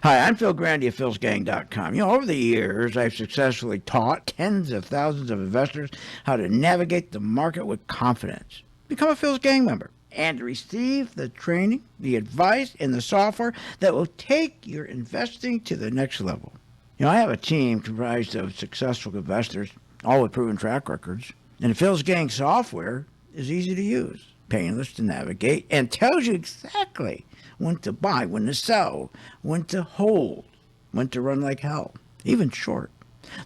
Hi, I'm Phil Grandy of philsgang.com. Over the years, I've successfully taught tens of thousands of investors how to navigate the market with confidence. Become a Phil's Gang member and receive the training, the advice, and the software that will take your investing to the next level. I have a team comprised of successful investors, all with proven track records. And the Phil's Gang software is easy to use, painless to navigate, and tells you exactly when to buy, when to sell, when to hold, when to run like hell, even short.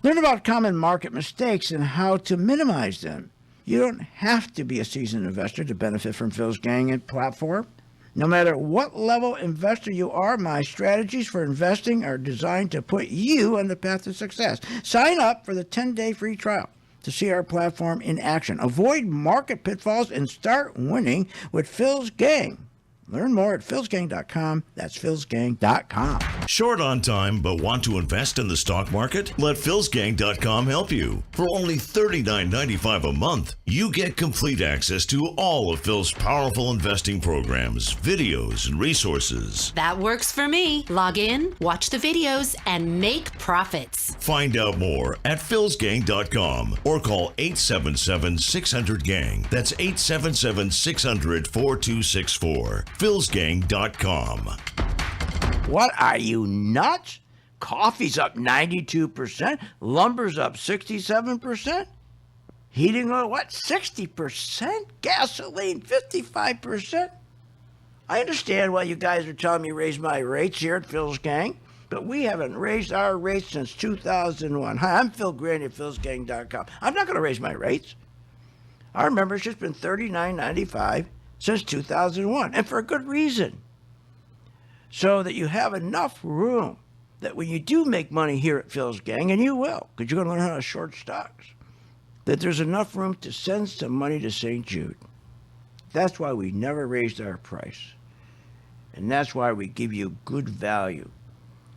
Learn about common market mistakes and how to minimize them. You don't have to be a seasoned investor to benefit from Phil's Gang and platform. No matter what level investor you are, my strategies for investing are designed to put you on the path to success. Sign up for the 10-day free trial to see our platform in action. Avoid market pitfalls and start winning with Phil's Gang. Learn more at philsgang.com. That's philsgang.com. Short on time but want to invest in the stock market? Let philsgang.com help you. For only $39.95 a month, you get complete access to all of Phil's powerful investing programs, videos, and resources. That works for me. Log in, watch the videos, and make profits. Find out more at philsgang.com or call 877-600-GANG. That's 877-600-4264. philsgang.com. What, are you nuts? Coffee's up 92%, lumber's up 67%, heating oil, 60%, gasoline 55%. I understand why you guys are telling me raise my rates here at Phil's Gang, but we haven't raised our rates since 2001. Hi, I'm Phil Grandy at philsgang.com. I'm not going to raise my rates. Our membership's been $39.95 since 2001, and for a good reason. So that you have enough room that when you do make money here at Phil's Gang, and you will, because you're going to learn how to short stocks, that there's enough room to send some money to St. Jude. That's why we never raised our price. And that's why we give you good value.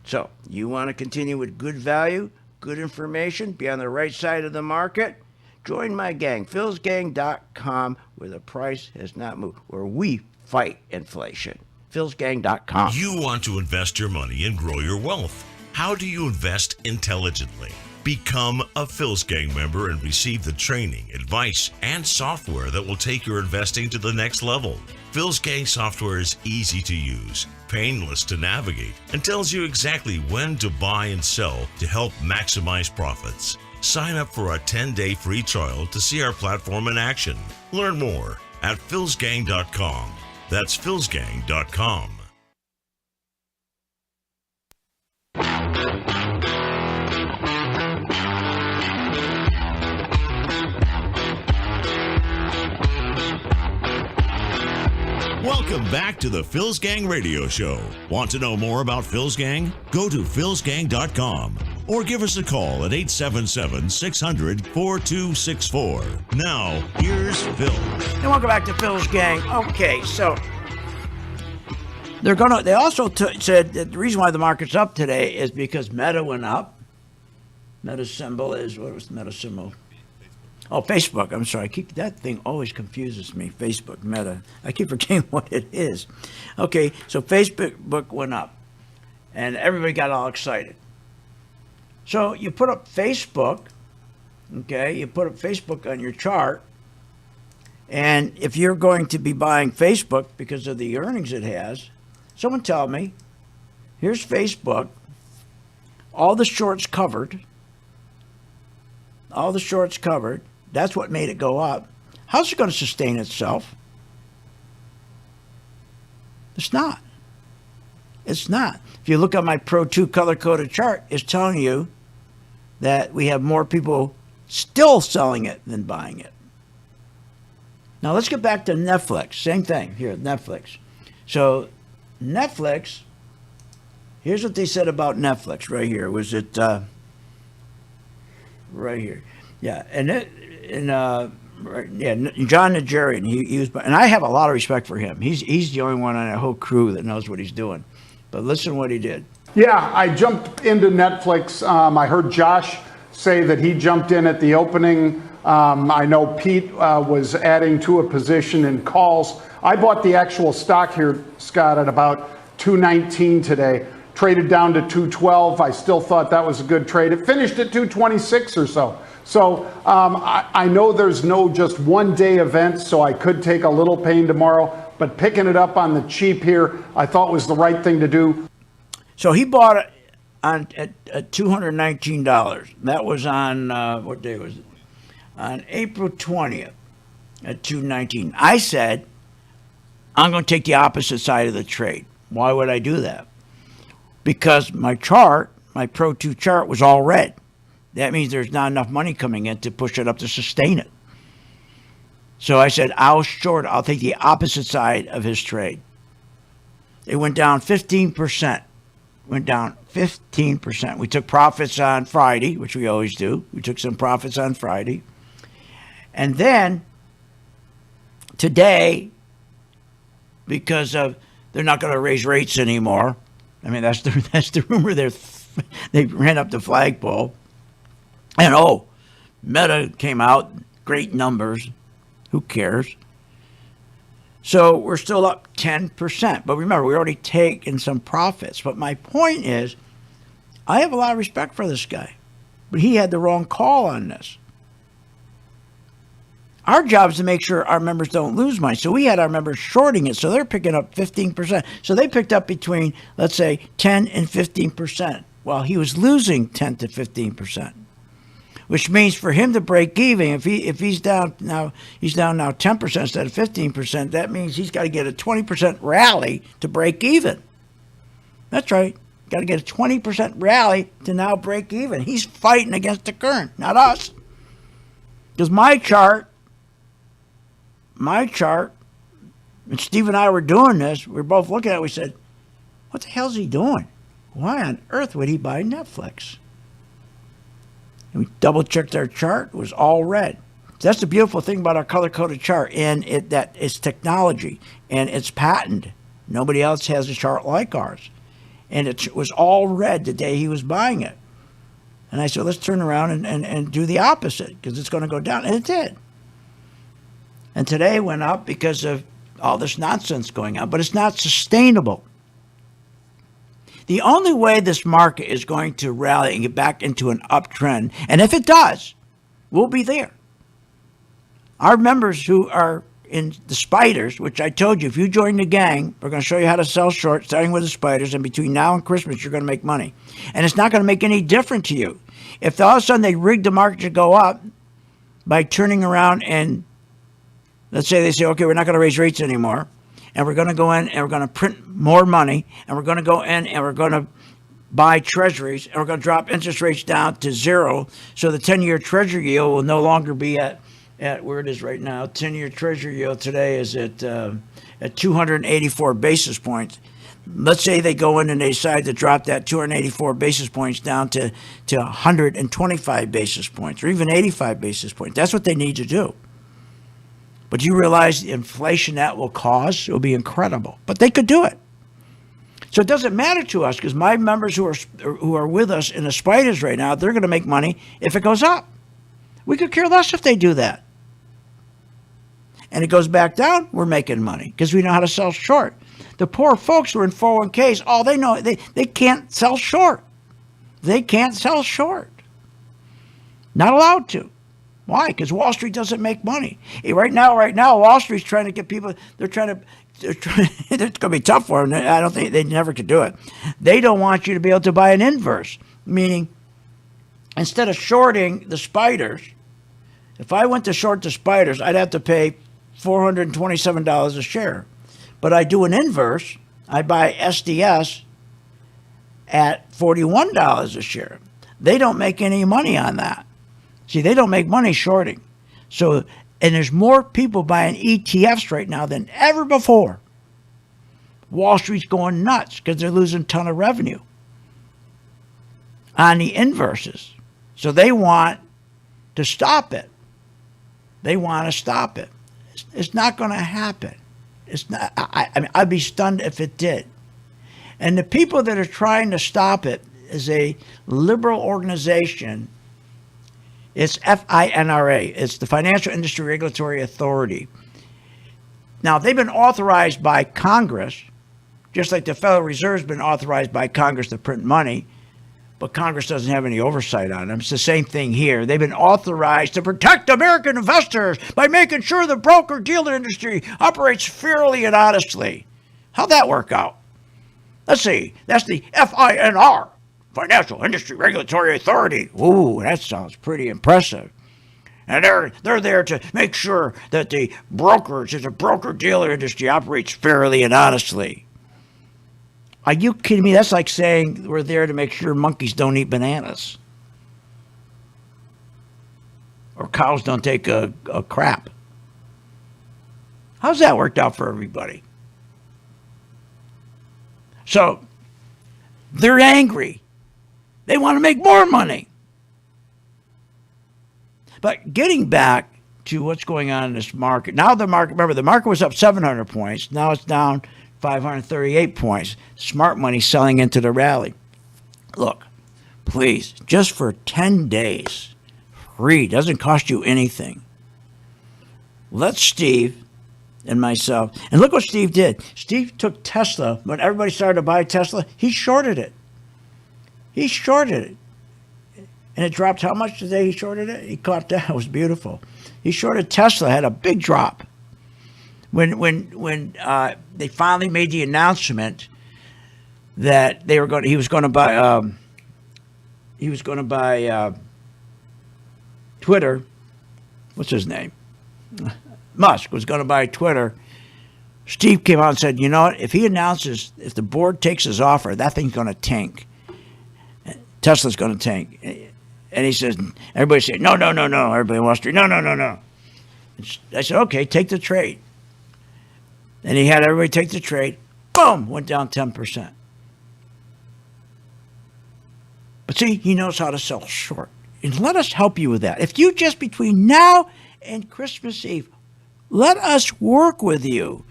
So, you want to continue with good value, good information, be on the right side of the market? Join my gang, philsgang.com, where the price has not moved, where we fight inflation. philsgang.com. You want to invest your money and grow your wealth. How do you invest intelligently? Become a Phil's Gang member and receive the training, advice, and software that will take your investing to the next level. Phil's Gang software is easy to use, painless to navigate, and tells you exactly when to buy and sell to help maximize profits. Sign up for a 10-day free trial to see our platform in action. Learn more at philsgang.com. That's philsgang.com. Welcome back to the Phil's Gang Radio Show. Want to know more about Phil's Gang? Go to philsgang.com or give us a call at 877-600-4264. Now, here's Phil. And welcome back to Phil's Gang. Okay, so they also said that the reason why the market's up today is because Meta went up. Meta symbol is, what was the Meta symbol? Oh, Facebook. I'm sorry. That thing always confuses me. Facebook, Meta. I keep forgetting what it is. Okay, so Facebook went up, and everybody got all excited. So you put up Facebook, okay? You put up Facebook on your chart, and if you're going to be buying Facebook because of the earnings it has, someone tell me, here's Facebook, all the shorts covered. All the shorts covered. That's what made it go up. How's it going to sustain itself? It's not. It's not. If you look at my Pro 2 color-coded chart, it's telling you that we have more people still selling it than buying it. Now let's get back to Netflix. Same thing here, Netflix. So Netflix, here's what they said about Netflix right here. Was it right here? Yeah, John Nigerian. He was, and I have a lot of respect for him. He's the only one on that whole crew that knows what he's doing. But listen what he did. Yeah, I jumped into Netflix. I heard Josh say that he jumped in at the opening. I know Pete was adding to a position in calls. I bought the actual stock here, Scott, at about $219 today. Traded down to $212. I still thought that was a good trade. It finished at $226 or so. So I know there's no just one-day event, so I could take a little pain tomorrow. But picking it up on the cheap here, I thought was the right thing to do. So he bought it at $219. That was on, what day was it? On April 20th at $219. I said, I'm going to take the opposite side of the trade. Why would I do that? Because my chart, my Pro 2 chart, was all red. That means there's not enough money coming in to push it up to sustain it. So I said, I'll take the opposite side of his trade. It went down 15%. Went down 15%. We took profits on Friday, which we always do. We took some profits on Friday. And then today, because of they're not going to raise rates anymore. I mean, that's the rumor. They ran up the flagpole. And Meta came out, great numbers. Who cares? So we're still up 10%. But remember, we already taken some profits. But my point is, I have a lot of respect for this guy. But he had the wrong call on this. Our job is to make sure our members don't lose money. So we had our members shorting it. So they're picking up 15%. So they picked up between, let's say, 10 and 15%, while he was losing 10 to 15%. Which means for him to break even, if he's down now 10% instead of 15%, that means he's got to get a 20% rally to break even. That's right. Got to get a 20% rally to now break even. He's fighting against the current, not us. Because my chart, and Steve and I were doing this, we were both looking at it, we said, what the hell's he doing? Why on earth would he buy Netflix? And we double-checked our chart. It was all red. So that's the beautiful thing about our color-coded chart, and that it's technology, and it's patented. Nobody else has a chart like ours. And it was all red the day he was buying it. And I said, let's turn around and do the opposite, because it's going to go down. And it did. And today it went up because of all this nonsense going on. But it's not sustainable. The only way this market is going to rally and get back into an uptrend, and if it does, we'll be there. Our members who are in the spiders, which I told you, if you join the gang, we're going to show you how to sell short, starting with the spiders, and between now and Christmas, you're going to make money. And it's not going to make any difference to you. If all of a sudden they rig the market to go up by turning around and, let's say they say, okay, we're not going to raise rates anymore, and we're going to go in and we're going to print more money, and we're going to go in and we're going to buy treasuries, and we're going to drop interest rates down to zero, so the 10-year treasury yield will no longer be at where it is right now. 10-year treasury yield today is at 284 basis points. Let's say they go in and they decide to drop that 284 basis points down to 125 basis points or even 85 basis points. That's what they need to do. But you realize the inflation that will cause will be incredible. But they could do it. So it doesn't matter to us because my members who are with us in the spiders right now, they're going to make money if it goes up. We could care less if they do that. And it goes back down, we're making money because we know how to sell short. The poor folks who are in 401ks, all they know, they can't sell short. They can't sell short. Not allowed to. Why? Because Wall Street doesn't make money. Right now, Wall Street's trying to get people, it's going to be tough for them. I don't think they never could do it. They don't want you to be able to buy an inverse, meaning instead of shorting the spiders, if I went to short the spiders, I'd have to pay $427 a share. But I do an inverse. I buy SDS at $41 a share. They don't make any money on that. See, they don't make money shorting. So, and there's more people buying ETFs right now than ever before. Wall Street's going nuts because they're losing a ton of revenue on the inverses. So they want to stop it. They want to stop it. It's not going to happen. It's not. I mean, I'd be stunned if it did. And the people that are trying to stop it is a liberal organization. It's FINRA. It's the Financial Industry Regulatory Authority. Now, they've been authorized by Congress, just like the Federal Reserve's been authorized by Congress to print money, but Congress doesn't have any oversight on them. It's the same thing here. They've been authorized to protect American investors by making sure the broker-dealer industry operates fairly and honestly. How'd that work out? Let's see. That's the FINR, Financial Industry Regulatory Authority. Ooh, that sounds pretty impressive. And they're there to make sure that the broker-dealer industry operates fairly and honestly. Are you kidding me? That's like saying we're there to make sure monkeys don't eat bananas. Or cows don't take a crap. How's that worked out for everybody? So, they're angry. They want to make more money. But getting back to what's going on in this market. Now the market, remember, the market was up 700 points. Now it's down 538 points. Smart money selling into the rally. Look, please, just for 10 days, free, doesn't cost you anything. Let Steve and myself, and look what Steve did. Steve took Tesla, when everybody started to buy Tesla, he shorted it. He shorted it. And it dropped how much today he shorted it? He caught that. It was beautiful. He shorted Tesla, had a big drop. When they finally made the announcement that he was going to buy Twitter. What's his name? Musk was going to buy Twitter. Steve came out and said, you know what? If he announces, if the board takes his offer, that thing's going to tank. Tesla's going to tank. And he says, everybody said, no. Everybody on Wall Street, no. I said, okay, take the trade. And he had everybody take the trade. Boom, went down 10%. But see, he knows how to sell short. And let us help you with that. If you just between now and Christmas Eve, let us work with you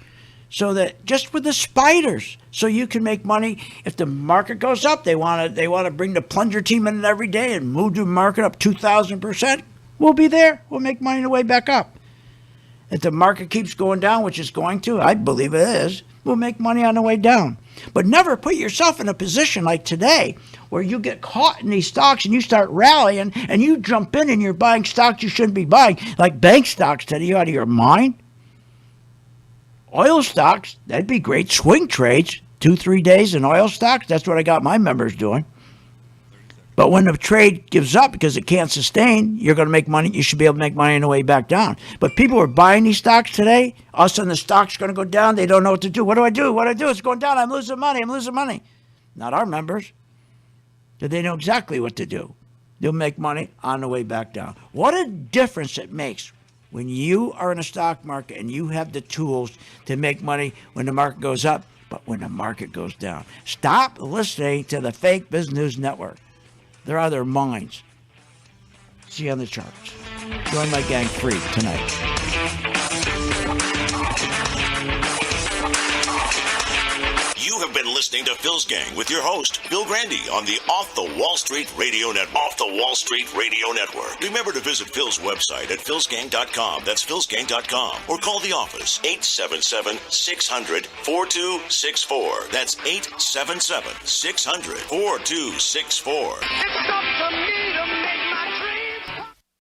so that just with the spiders, so you can make money. If the market goes up, they want to bring the plunger team in every day and move the market up 2,000%. We'll be there. We'll make money the way back up. If the market keeps going down, which it's going to, I believe it is, we'll make money on the way down. But never put yourself in a position like today where you get caught in these stocks and you start rallying and you jump in and you're buying stocks you shouldn't be buying, like bank stocks today. You out of your mind? Oil stocks, that'd be great. Swing trades, 2-3 days in oil stocks. That's what I got my members doing. But when the trade gives up because it can't sustain, you're going to make money. You should be able to make money on the way back down. But people are buying these stocks today. All of a sudden, the stock's going to go down. They don't know what to do. What do I do? It's going down. I'm losing money. Not our members. They know exactly what to do. They'll make money on the way back down. What a difference it makes when you are in a stock market and you have the tools to make money when the market goes up but when the market goes down. Stop listening to the fake business news network. They're out of their minds. See you on the charts. Join my gang free tonight. You have been listening to Phil's Gang with your host, Phil Grandy, on the Off the Wall Street Radio Network. Off the Wall Street Radio Network. Remember to visit Phil's website at philsgang.com. That's philsgang.com. Or call the office, 877-600-4264. That's 877-600-4264.